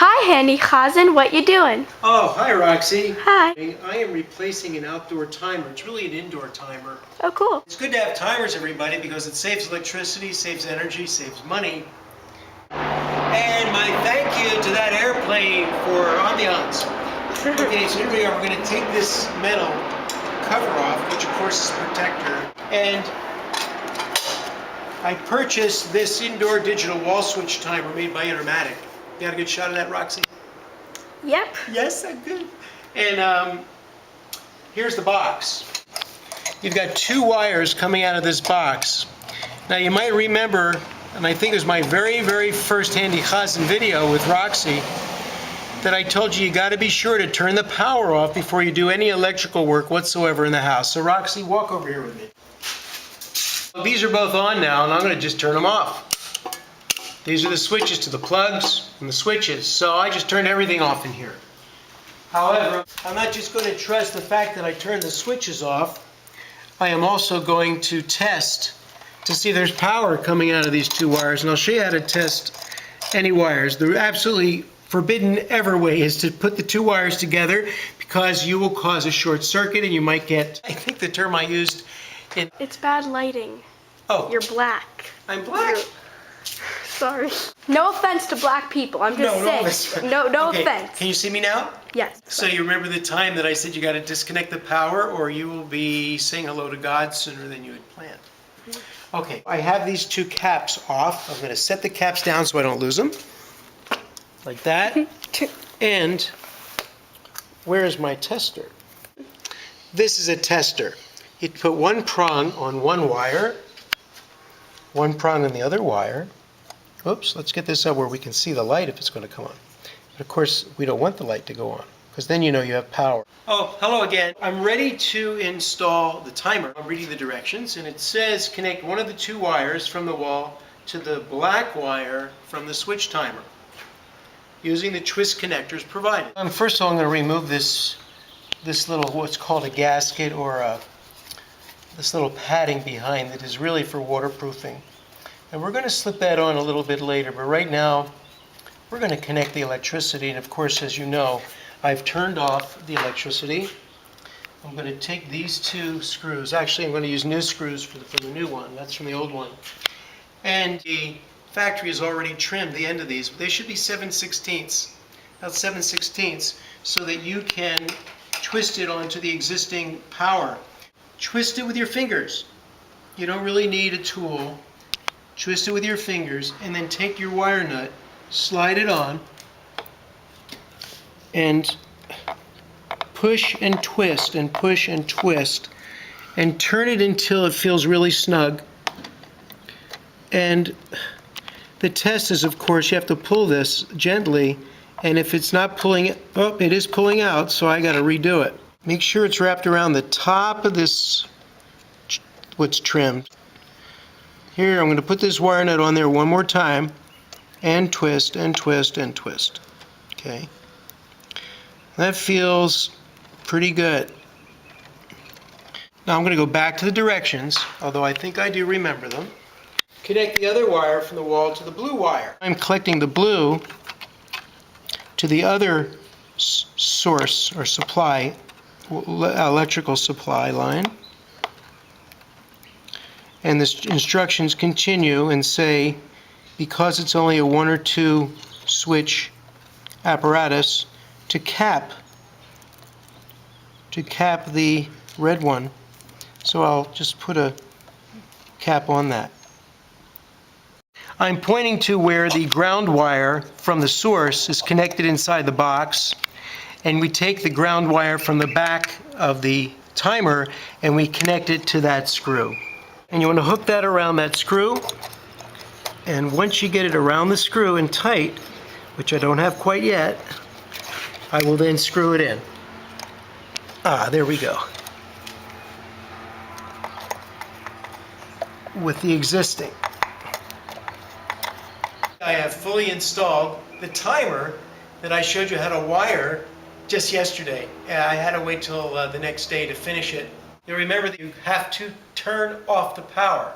Hi, Handy Hazzan. What you doing? Oh, hi, Roxy. Hi. I am replacing an outdoor timer. It's really an indoor timer. Oh, cool. It's good to have timers, everybody, because it saves electricity, saves energy, saves money. And my thank you to that airplane for ambiance. Okay, so here we are. We're going to take this metal cover off, which of course is a protector. And I purchased this indoor digital wall switch timer made by Intermatic. You got a good shot of that, Roxy? Yep. Yes, I'm good. And here's the box. You've got two wires coming out of this box. Now you might remember, and I think it was my very first Handy Hazzan video with Roxy, that I told you got to be sure to turn the power off before you do any electrical work whatsoever in the house. So Roxy, walk over here with me. These are both on now, and I'm going to just turn them off. These are the switches to the plugs and the switches, so I just turned everything off in here. However, I'm not just going to trust the fact that I turned the switches off. I am also going to test to see if there's power coming out of these two wires, and I'll show you how to test any wires. The absolutely forbidden ever way is to put the two wires together, because you will cause a short circuit and you might get, I think the term I used in... It's bad lighting. Oh. You're black. I'm black? Sorry. No offense to black people. I'm just saying. No okay. offense. Can you see me now? Yes. So you remember the time that I said you got to disconnect the power, or you will be saying hello to God sooner than you had planned. Okay, I have these two caps off. I'm going to set the caps down so I don't lose them. Like that. And where is my tester? This is a tester. You put one prong on one wire, one prong on the other wire. Oops, let's get this up where we can see the light if it's going to come on. But of course, we don't want the light to go on, because then you know you have power. Oh, hello again. I'm ready to install the timer. I'm reading the directions, and it says connect one of the two wires from the wall to the black wire from the switch timer, using the twist connectors provided. First of all, I'm going to remove this little, what's called a gasket, or this little padding behind that is really for waterproofing. And we're going to slip that on a little bit later, but right now we're going to connect the electricity. And of course, as you know, I've turned off the electricity. I'm going to take these two screws. Actually, I'm going to use new screws for the new one. That's from the old one. And the factory has already trimmed the end of these. They should be 7/16. That's 7/16, so that you can twist it onto the existing power. Twist it with your fingers. You don't really need a tool. Twist it with your fingers, and then take your wire nut, slide it on, and push and twist and push and twist, and turn it until it feels really snug. And the test is, of course, you have to pull this gently, and if it's not pulling, oh, it is pulling out, so I got to redo it. Make sure it's wrapped around the top of this, what's trimmed. Here, I'm going to put this wire nut on there one more time, and twist, and twist, and twist. Okay. That feels pretty good. Now I'm going to go back to the directions, although I think I do remember them. Connect the other wire from the wall to the blue wire. I'm collecting the blue to the other source or supply, electrical supply line. And the instructions continue and say, because it's only a 1 or 2 switch apparatus, to cap the red one. So I'll just put a cap on that. I'm pointing to where the ground wire from the source is connected inside the box, and we take the ground wire from the back of the timer and we connect it to that screw. And you want to hook that around that screw, and once you get it around the screw and tight, which I don't have quite yet, I will then screw it in. Ah, there we go. With the existing. I have fully installed the timer that I showed you how to wire just yesterday. I had to wait till the next day to finish it. Now remember that you have to turn off the power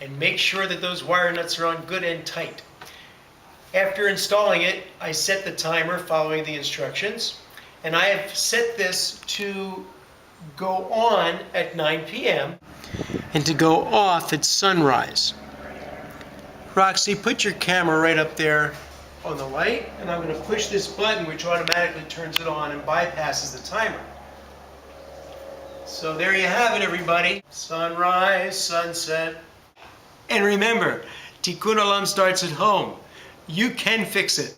and make sure that those wire nuts are on good and tight. After installing it, I set the timer following the instructions, and I have set this to go on at 9 p.m. and to go off at sunrise. Roxy, put your camera right up there on the light, and I'm going to push this button which automatically turns it on and bypasses the timer. So there you have it, everybody. Sunrise, sunset. And remember, Tikkun Olam starts at home. You can fix it.